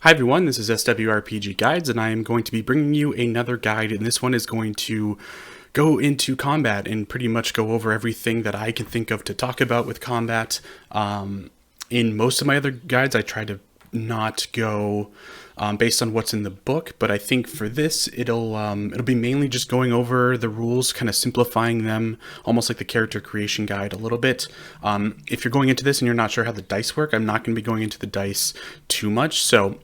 Hi everyone, this is SWRPG Guides, and I am going to be bringing you another guide, and this one is going to go into combat and pretty much go over everything that I can think of to talk about with combat. In most of my other guides, I try to not go based on what's in the book, but I think for this, it'll be mainly just going over the rules, kind of simplifying them, almost like the character creation guide a little bit. If you're going into this and you're not sure how the dice work, I'm not going to be going into the dice too much, so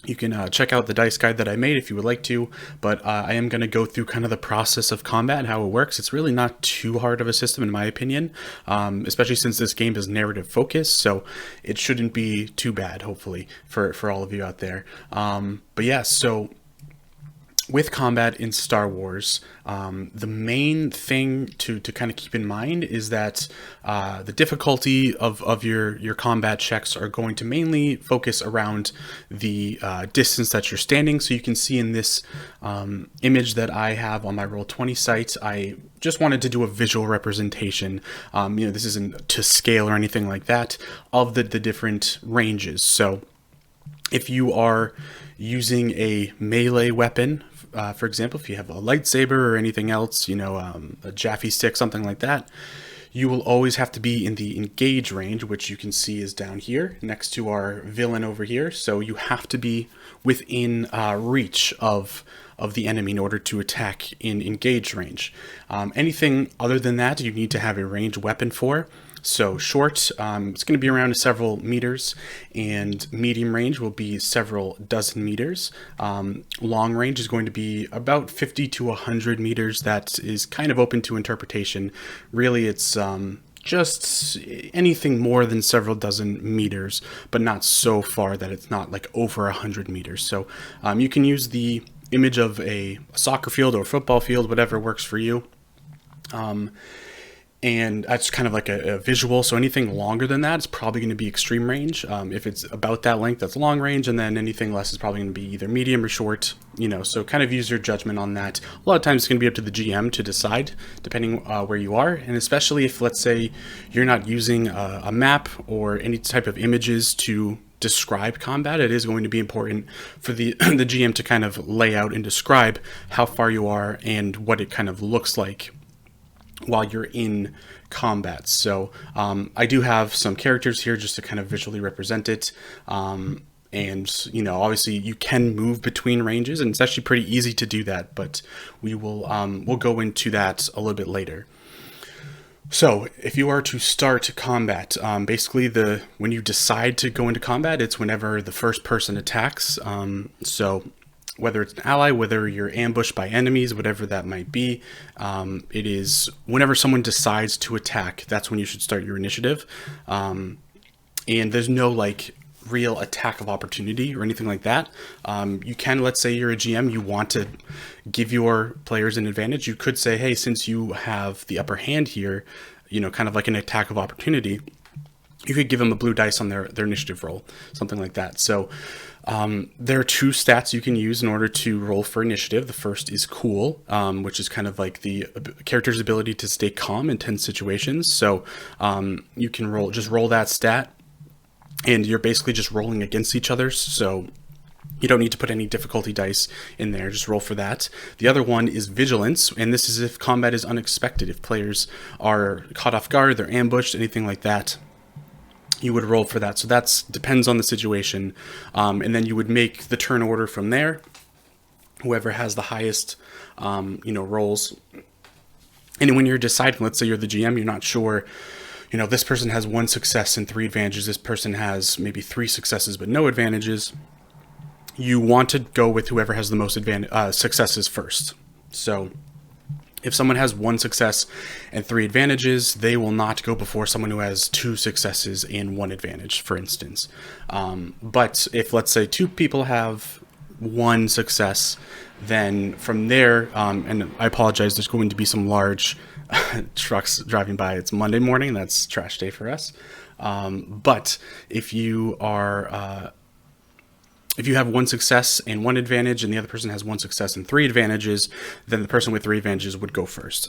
you can check out the dice guide that I made if you would like to, but I am going to go through kind of the process of combat and how it works. It's really not too hard of a system in my opinion, especially since this game is narrative focused, so it shouldn't be too bad, hopefully, for all of you out there. But yeah, so with combat in Star Wars, the main thing to kind of keep in mind is that the difficulty of your combat checks are going to mainly focus around the distance that you're standing. So you can see in this image that I have on my Roll20 site, I just wanted to do a visual representation. This isn't to scale or anything like that, of the different ranges. So if you are using a melee weapon, for example, if you have a lightsaber or anything else, a Jaffe stick, something like that, you will always have to be in the engage range, which you can see is down here next to our villain over here. So you have to be within reach of the enemy in order to attack in engage range. Anything other than that, you need to have a ranged weapon for. So short, it's going to be around several meters, and medium range will be several dozen meters. Long range is going to be about 50 to 100 meters. That is kind of open to interpretation. Really, it's just anything more than several dozen meters, but not so far that it's not like over 100 meters. So you can use the image of a soccer field or a football field, whatever works for you. And that's kind of like a visual. So anything longer than that is probably going to be extreme range. If it's about that length, that's long range. And then anything less is probably going to be either medium or short, so kind of use your judgment on that. A lot of times it's going to be up to the GM to decide, depending where you are. And especially if, let's say, you're not using a map or any type of images to describe combat, it is going to be important for the GM to kind of lay out and describe how far you are and what it kind of looks like while you're in combat. So I do have some characters here just to kind of visually represent it. And obviously you can move between ranges, and it's actually pretty easy to do that, but we'll go into that a little bit later. So if you are to start combat, basically when you decide to go into combat, it's whenever the first person attacks. So whether it's an ally, whether you're ambushed by enemies, whatever that might be, it is whenever someone decides to attack, that's when you should start your initiative. And there's no real attack of opportunity or anything like that. You can, let's say you're a GM, you want to give your players an advantage. You could say, hey, since you have the upper hand here, kind of like an attack of opportunity, you could give them a blue dice on their initiative roll, something like that. So there are two stats you can use in order to roll for initiative. The first is cool, which is kind of like the character's ability to stay calm in tense situations. So you can roll that stat, and you're basically just rolling against each other. So you don't need to put any difficulty dice in there, just roll for that. The other one is vigilance, and this is if combat is unexpected. If players are caught off guard, they're ambushed, anything like that, you would roll for that. So that depends on the situation. And then you would make the turn order from there. Whoever has the highest, rolls. And when you're deciding, let's say you're the GM, you're not sure, this person has 1 success and 3 advantages. This person has maybe 3 successes but no advantages. You want to go with whoever has the most successes first. So if someone has 1 success and 3 advantages, they will not go before someone who has 2 successes and 1 advantage, for instance. But if, let's say, 2 people have 1 success, then from there, and I apologize, there's going to be some large trucks driving by. It's Monday morning, that's trash day for us. But if you are... if you have 1 success and 1 advantage, and the other person has 1 success and 3 advantages, then the person with 3 advantages would go first.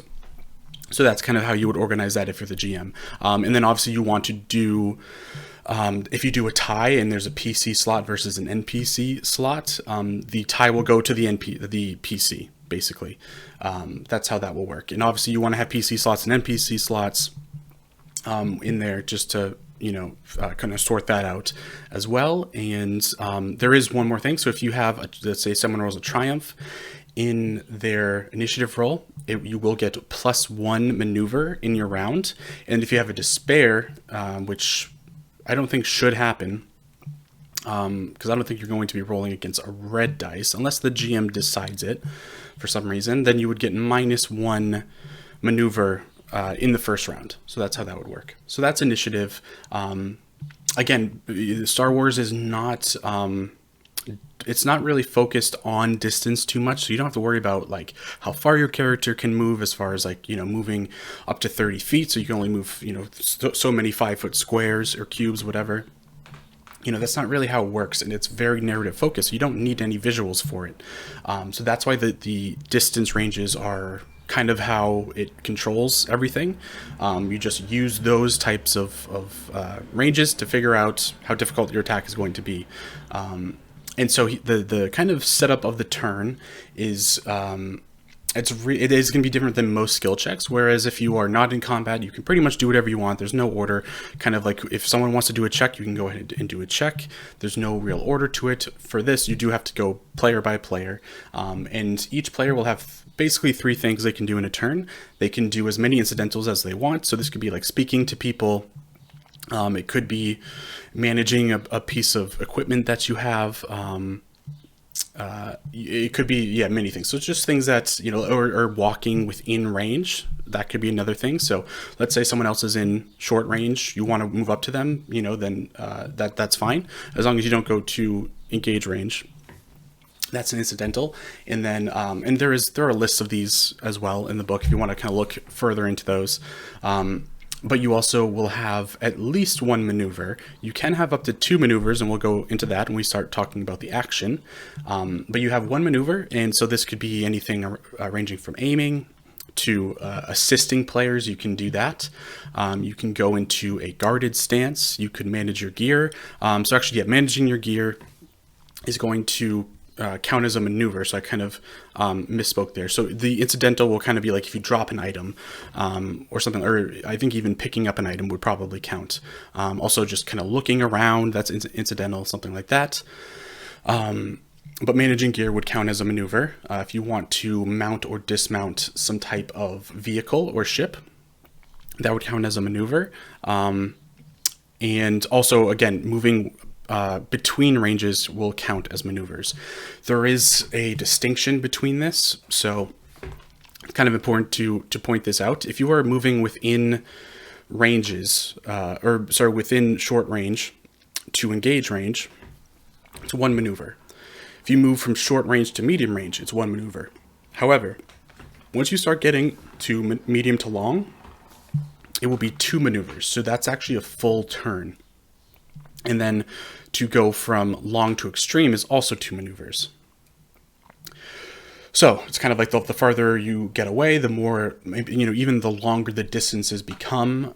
So that's kind of how you would organize that if you're the GM. And then obviously you want to do If you do a tie and there's a PC slot versus an NPC slot, the tie will go to the PC, basically. That's how that will work. And obviously you want to have PC slots and NPC slots in there just to, kind of sort that out as well. And there is one more thing. So if you have, let's say someone rolls a triumph in their initiative roll, you will get +1 maneuver in your round. And if you have a despair, which I don't think should happen, because I don't think you're going to be rolling against a red dice unless the GM decides it for some reason, then you would get -1 maneuver in the first round. So that's how that would work. So that's initiative. Again, Star Wars is not, it's not really focused on distance too much. So you don't have to worry about like how far your character can move as far as like, moving up to 30 feet. So you can only move, so many 5-foot squares or cubes, whatever. That's not really how it works, and it's very narrative focused. So you don't need any visuals for it. So that's why the distance ranges are kind of how it controls everything. You just use those types of ranges to figure out how difficult your attack is going to be. And so the kind of setup of the turn is it is going to be different than most skill checks. Whereas if you are not in combat, you can pretty much do whatever you want. There's no order. Kind of like if someone wants to do a check, you can go ahead and do a check. There's no real order to it. For this, you do have to go player by player, and each player will have basically 3 things they can do in a turn. They can do as many incidentals as they want. So this could be like speaking to people. It could be managing a piece of equipment that you have. It could be, many things. So it's just things that, or walking within range. That could be another thing. So let's say someone else is in short range. You want to move up to them, then that's fine. As long as you don't go to engage range. That's an incidental. And then, and there are lists of these as well in the book if you want to kind of look further into those. But you also will have at least 1 maneuver. You can have up to 2 maneuvers, and we'll go into that when we start talking about the action. But you have 1 maneuver, and so this could be anything ranging from aiming to assisting players. You can do that. You can go into a guarded stance. You could manage your gear. So actually, managing your gear is going to count as a maneuver. So I kind of misspoke there. So the incidental will kind of be like if you drop an item or something, or I think even picking up an item would probably count. Also just kind of looking around, that's incidental, something like that. But managing gear would count as a maneuver. If you want to mount or dismount some type of vehicle or ship, that would count as a maneuver. And also, again, moving between ranges will count as maneuvers. There is a distinction between this, so it's kind of important to point this out. If you are moving within ranges, within short range to engage range, it's 1 maneuver. If you move from short range to medium range, it's 1 maneuver. However, once you start getting to medium to long, it will be 2 maneuvers. So that's actually a full turn. And then to go from long to extreme is also 2 maneuvers. So it's kind of like the farther you get away, the more, even the longer the distances become.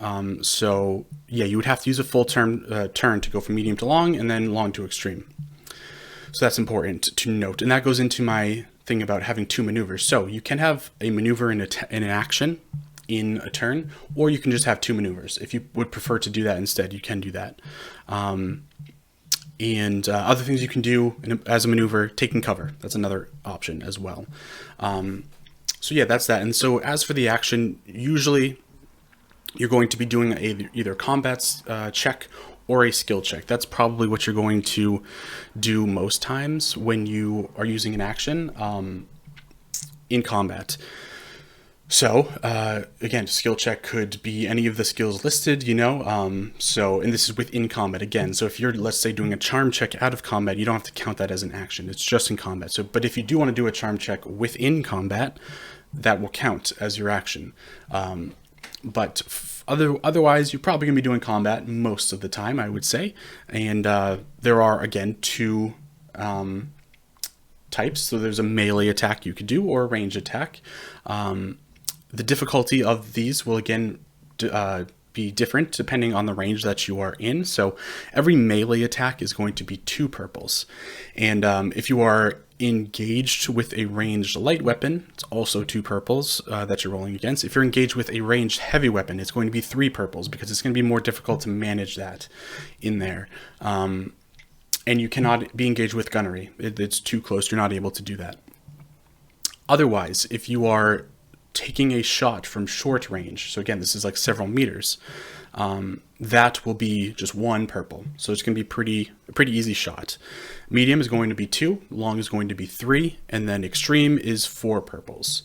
You would have to use a full turn to go from medium to long and then long to extreme. So that's important to note. And that goes into my thing about having 2 maneuvers. So you can have a maneuver in an action in a turn, or you can just have 2 maneuvers. If you would prefer to do that instead, you can do that. And other things you can do as a maneuver, taking cover. That's another option as well. That's that. And so as for the action, usually you're going to be doing either a combat check or a skill check. That's probably what you're going to do most times when you are using an action in combat. So, again, skill check could be any of the skills listed, and this is within combat again. So if you're, let's say, doing a charm check out of combat, you don't have to count that as an action. It's just in combat. So, but if you do want to do a charm check within combat, that will count as your action. Otherwise, you're probably going to be doing combat most of the time, I would say. And there are, again, 2 types. So there's a melee attack you could do or a range attack. The difficulty of these will, again, be different depending on the range that you are in. So every melee attack is going to be 2 purples. And if you are engaged with a ranged light weapon, it's also 2 purples that you're rolling against. If you're engaged with a ranged heavy weapon, it's going to be 3 purples because it's going to be more difficult to manage that in there. And you cannot be engaged with gunnery. It's too close. You're not able to do that. Otherwise, if you are taking a shot from short range, so again, this is like several meters, that will be just 1 purple. So it's going to be a pretty easy shot. Medium is going to be 2, long is going to be 3, and then extreme is 4 purples.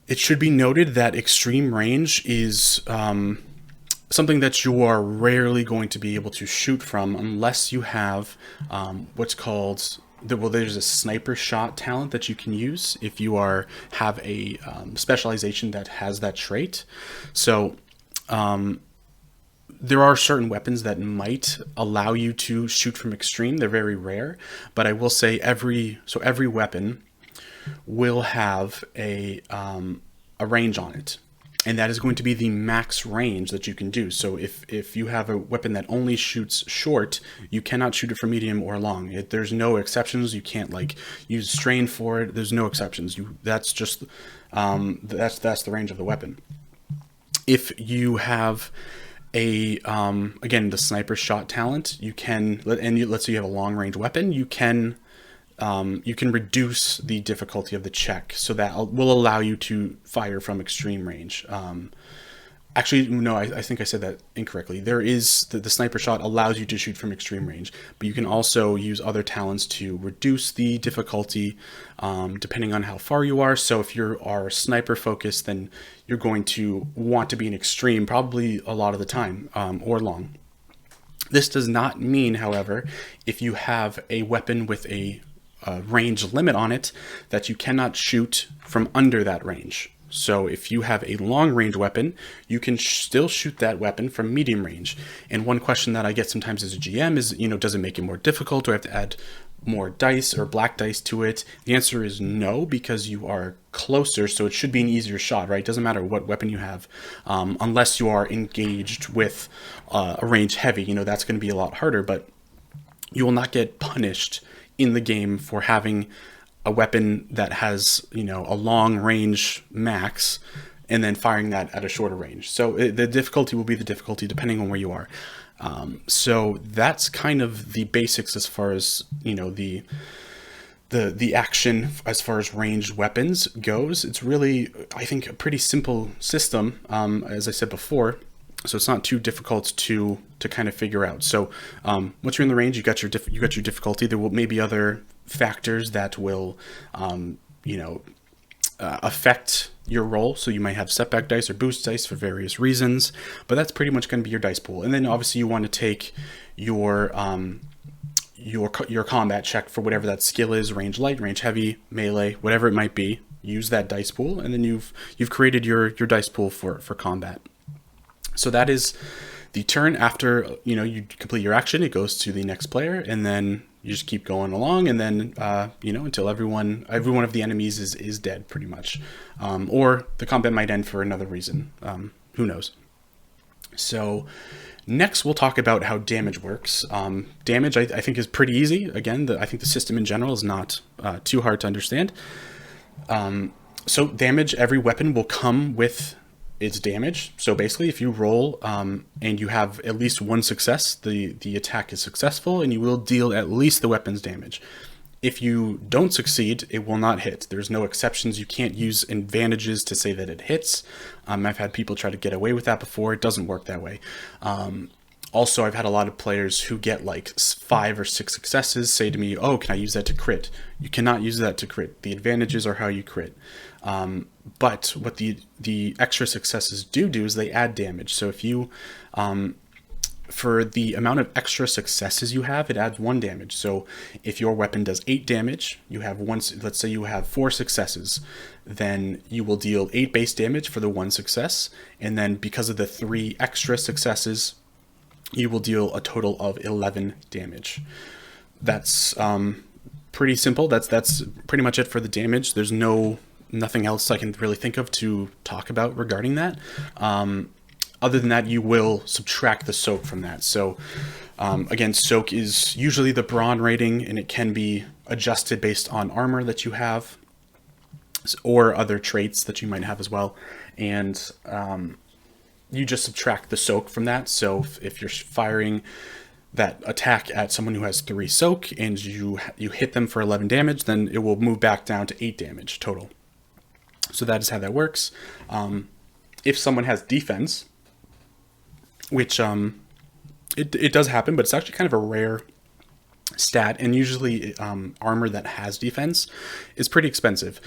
It should be noted that extreme range is something that you are rarely going to be able to shoot from unless you have what's called, there's a sniper shot talent that you can use if you have a specialization that has that trait. So there are certain weapons that might allow you to shoot from extreme. They're very rare, but I will say every weapon will have a range on it. And that is going to be the max range that you can do. So if you have a weapon that only shoots short, you cannot shoot it from medium or long. There's no exceptions. You can't like use strain for it. There's no exceptions. That's just that's the range of the weapon. If you have again, the sniper shot talent, you can, let's say you have a long range weapon, you can reduce the difficulty of the check, so that will allow you to fire from extreme range. Actually, no, I think I said that incorrectly. There is the sniper shot allows you to shoot from extreme range, but you can also use other talents to reduce the difficulty depending on how far you are. So if you are sniper focused, then you're going to want to be in extreme probably a lot of the time, or long. This does not mean, however, if you have a weapon with a range limit on it, that you cannot shoot from under that range. So if you have a long range weapon, you can still shoot that weapon from medium range. And one question that I get sometimes as a GM is, does it make it more difficult? Do I have to add more dice or black dice to it? The answer is no, because you are closer, so it should be an easier shot, right? It doesn't matter what weapon you have, unless you are engaged with a range heavy, that's going to be a lot harder, but you will not get punished in the game for having a weapon that has, a long range max and then firing that at a shorter range. So the difficulty will be the difficulty depending on where you are. So that's kind of the basics as far as, the action as far as ranged weapons goes. It's really, I think, a pretty simple system, as I said before. So it's not too difficult to kind of figure out. So once you're in the range, you got your difficulty. There will maybe other factors that will, affect your roll. So you might have setback dice or boost dice for various reasons, but that's pretty much going to be your dice pool. And then obviously you want to take your combat check for whatever that skill is: range light, range heavy, melee, whatever it might be. Use that dice pool, and then you've created your dice pool for combat. So that is the turn. After you complete your action, it goes to the next player, and then you just keep going along, and then until every one of the enemies is dead, pretty much, or the combat might end for another reason. Who knows? So next, we'll talk about how damage works. Damage, I think, is pretty easy. Again, I think the system in general is not too hard to understand. So damage, every weapon will come with its damage. So basically, if you roll and you have at least one success, the attack is successful, and you will deal at least the weapon's damage. If you don't succeed, it will not hit. There's no exceptions. You can't use advantages to say that it hits. I've had people try to get away with that before. It doesn't work that way. Also, I've had a lot of players who get like 5 or 6 successes say to me, "Oh, can I use that to crit?" You cannot use that to crit. The advantages are how you crit. But what the extra successes do is they add damage. So if you, for the amount of extra successes you have, it adds 1 damage. So if your weapon does 8 damage, you have let's say you have 4 successes, then you will deal 8 base damage for the 1 success. And then because of the 3 extra successes, you will deal a total of 11 damage. That's pretty simple. That's pretty much it for the damage. There's nothing else I can really think of to talk about regarding that. Other than that, you will subtract the soak from that. So again, soak is usually the brawn rating, and it can be adjusted based on armor that you have or other traits that you might have as well. And you just subtract the soak from that. So if you're firing that attack at someone who has 3 soak and you hit them for 11 damage, then it will move back down to 8 damage total. So that is how that works. If someone has defense, which it does happen, but it's actually kind of a rare stat, and usually armor that has defense is pretty expensive.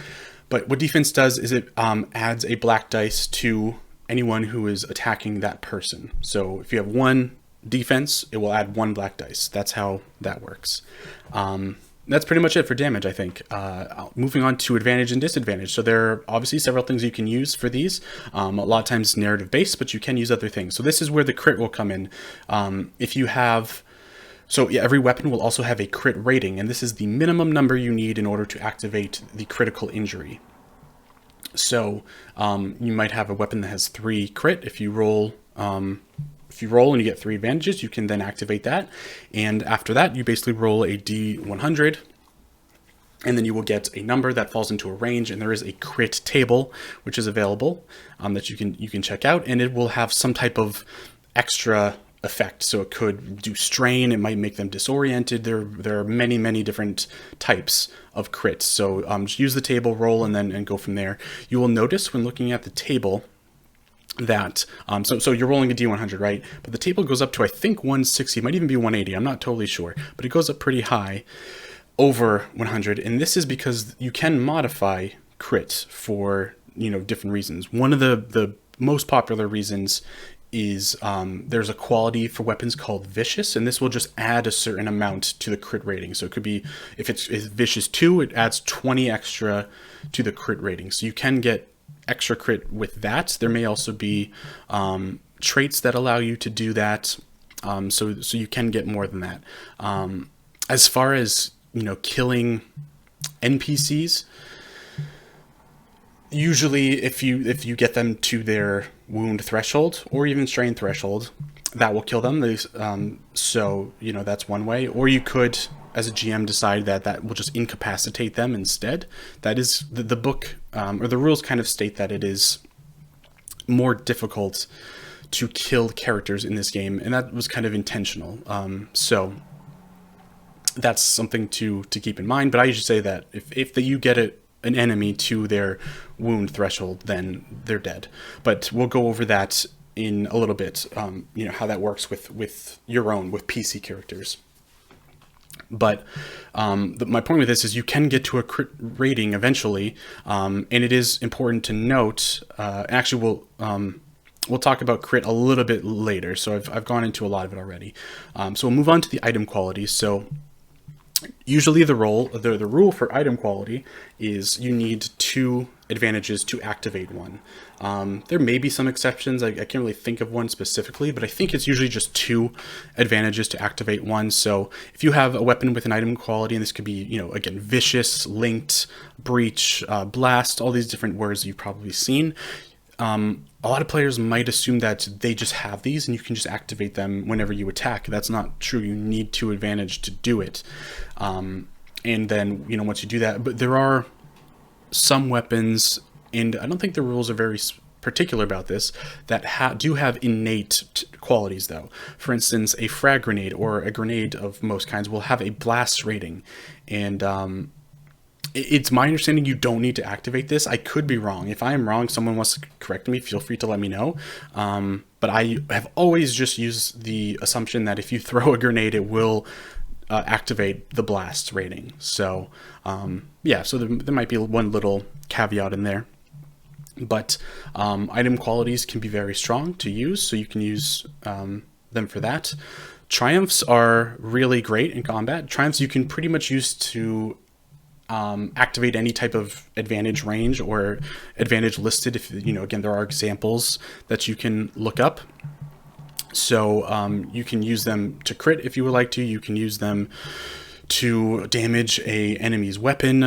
But what defense does is it adds a black dice to anyone who is attacking that person. So if you have 1 defense, it will add 1 black dice. That's how that works. That's pretty much it for damage, I think. Moving on to advantage and disadvantage. So there are obviously several things you can use for these. A lot of times narrative based, but you can use other things. So this is where the crit will come in. If you have... So yeah, every weapon will also have a crit rating, and this is the minimum number you need in order to activate the critical injury. So you might have a weapon that has 3 crit. If you roll and you get 3 advantages, you can then activate that. And after that, you basically roll a D100, and then you will get a number that falls into a range. And there is a crit table, which is available that you can check out, and it will have some type of extra effect. So it could do strain. It might make them disoriented. There are many different types of crits. So just use the table, roll, and go from there. You will notice when looking at the table that so you're rolling a D100, right? But the table goes up to, I think, 160, might even be 180. I'm not totally sure, but it goes up pretty high over 100. And this is because you can modify crit for different reasons. One of the most popular reasons is there's a quality for weapons called vicious, and this will just add a certain amount to the crit rating. So it could be, if it's vicious 2, it adds 20 extra to the crit rating. So you can get extra crit with that. There may also be traits that allow you to do that. So you can get more than that. As far as killing NPCs, usually if you get them to their wound threshold or even strain threshold, that will kill them. So that's one way. Or you could, as a GM, decide that will just incapacitate them instead. That is the book or the rules kind of state that it is more difficult to kill characters in this game, and that was kind of intentional. So that's something to keep in mind. But I usually say that if you get an enemy to their wound threshold, then they're dead. But we'll go over that in a little bit, how that works with PC characters. But my point with this is you can get to a crit rating eventually, and it is important to note, actually we'll talk about crit a little bit later, so I've gone into a lot of it already. So we'll move on to the item quality. So usually the rule for item quality is you need 2 advantages to activate one. There may be some exceptions. I can't really think of one specifically, but I think it's usually just 2 advantages to activate one. So if you have a weapon with an item quality, and this could be, again, vicious, linked, breach, blast, all these different words you've probably seen. A lot of players might assume that they just have these and you can just activate them whenever you attack. That's not true. You need 2 advantage to do it. And then, once you do that, but there are some weapons, and I don't think the rules are very particular about this, that do have innate qualities though. For instance, a frag grenade or a grenade of most kinds will have a blast rating, and it's my understanding you don't need to activate this. I could be wrong. If I am wrong, someone wants to correct me, feel free to let me know. But I have always just used the assumption that if you throw a grenade, it will activate the blast rating. So so there might be one little caveat in there. But item qualities can be very strong to use, so you can use them for that. Triumphs are really great in combat. Triumphs you can pretty much use to activate any type of advantage range or advantage listed. If again, there are examples that you can look up. So you can use them to crit if you would like to. You can use them to damage a enemy's weapon.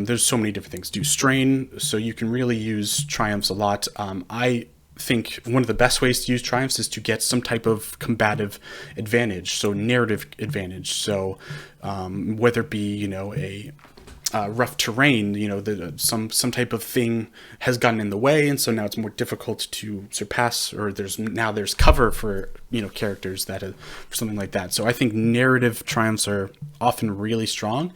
There's so many different things. Do strain, so you can really use triumphs a lot. I think one of the best ways to use triumphs is to get some type of combative advantage, so narrative advantage. So whether it be, a rough terrain, some type of thing has gotten in the way, and so now it's more difficult to surpass, or there's cover for characters that for something like that. So I think narrative triumphs are often really strong,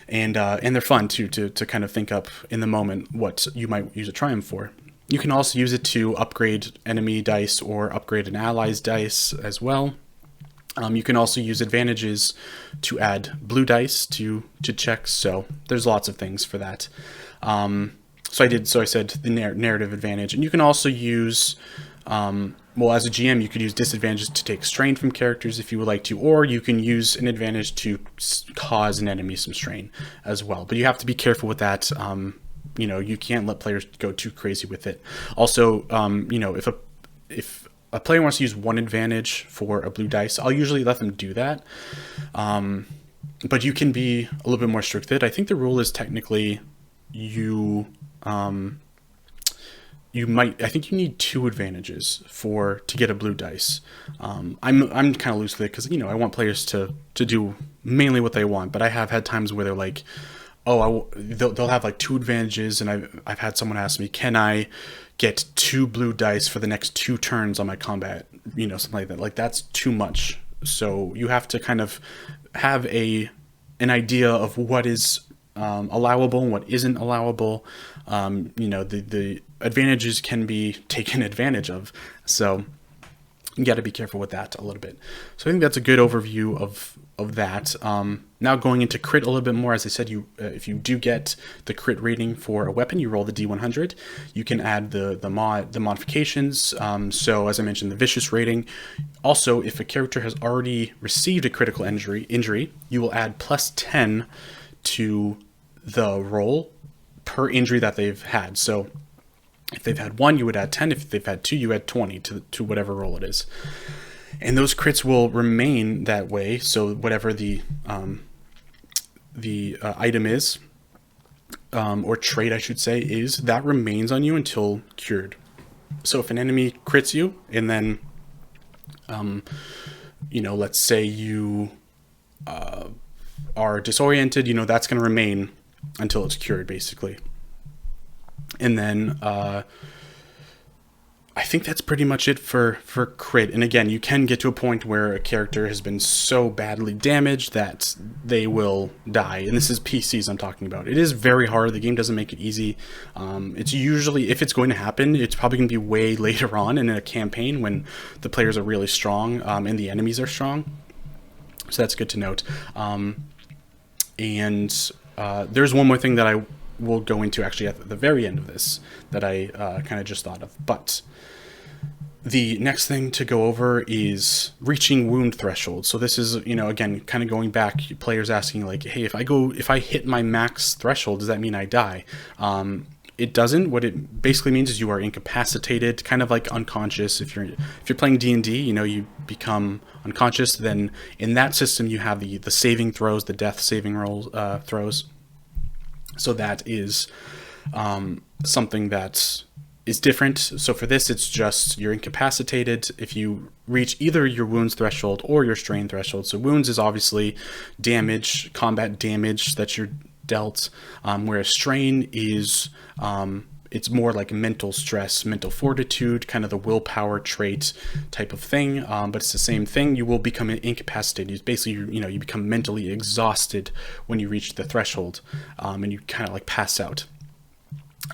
and they're fun too to kind of think up in the moment what you might use a triumph for. You can also use it to upgrade enemy dice or upgrade an ally's dice as well. You can also use advantages to add blue dice to checks. So there's lots of things for that. So I said the narrative advantage, and you can also use, as a GM, you could use disadvantages to take strain from characters if you would like to, or you can use an advantage to cause an enemy some strain as well. But you have to be careful with that. You can't let players go too crazy with it. Also, if a player wants to use one advantage for a blue dice, I'll usually let them do that. But you can be a little bit more strict with it. I think the rule is technically I think you need 2 advantages to get a blue dice. I'm kind of loose with it because, I want players to do mainly what they want, but I have had times where they're like, they'll have like 2 advantages, and I've had someone ask me, can I get 2 blue dice for the next 2 turns on my combat, something like that. Like, that's too much. So you have to kind of have an idea of what is allowable and what isn't allowable. The advantages can be taken advantage of, so you got to be careful with that a little bit. So I think that's a good overview of that. Now going into crit a little bit more, as I said, if you do get the crit rating for a weapon, you roll the D100. You can add the modifications. So as I mentioned, the vicious rating. Also, if a character has already received a critical injury, you will add +10 to the roll per injury that they've had. So if they've had 1, you would add 10. If they've had 2, you add 20 to whatever roll it is. And those crits will remain that way. So whatever the item is, or trait I should say, is, that remains on you until cured. So if an enemy crits you, and then, let's say you are disoriented, that's going to remain until it's cured, basically. And then I think that's pretty much it for crit. And again, you can get to a point where a character has been so badly damaged that they will die. And this is PCs I'm talking about. It is very hard. The game doesn't make it easy. It's usually, if it's going to happen, it's probably going to be way later on in a campaign when the players are really strong and the enemies are strong. So that's good to note. There's one more thing that I will go into actually at the very end of this that I kind of just thought of. But the next thing to go over is reaching wound threshold. So this is, again, kind of going back, players asking like, hey, if I hit my max threshold, does that mean I die? It doesn't. What it basically means is you are incapacitated, kind of like unconscious. If you're playing D&D, you become unconscious. Then in that system, you have the saving throws, the death saving throws. So that is something that is different. So for this, it's just you're incapacitated if you reach either your wounds threshold or your strain threshold. So wounds is obviously damage, combat damage that you're dealt, whereas strain is it's more like mental stress, mental fortitude, kind of the willpower trait type of thing. But it's the same thing. You will become incapacitated. It's basically, you become mentally exhausted when you reach the threshold, and you kind of like pass out.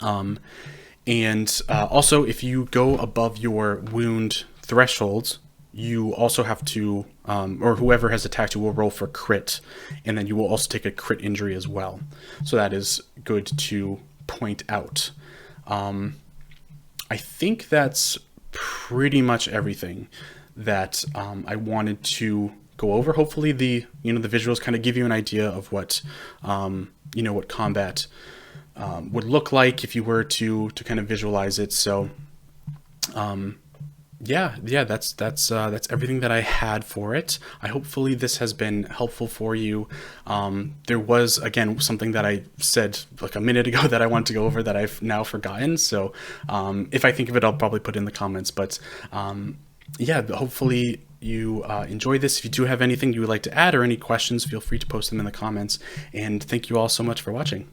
Also, if you go above your wound threshold, you also have to, or whoever has attacked you will roll for crit, and then you will also take a crit injury as well. So that is good to point out. I think that's pretty much everything that I wanted to go over. Hopefully the visuals kind of give you an idea of what what combat would look like if you were to kind of visualize it. So Yeah, that's everything that I had for it. I hopefully this has been helpful for you. There was again something that I said like a minute ago that I wanted to go over that I've now forgotten. So if I think of it, I'll probably put it in the comments. But yeah, hopefully you enjoy this. If you do have anything you would like to add or any questions, feel free to post them in the comments. And thank you all so much for watching.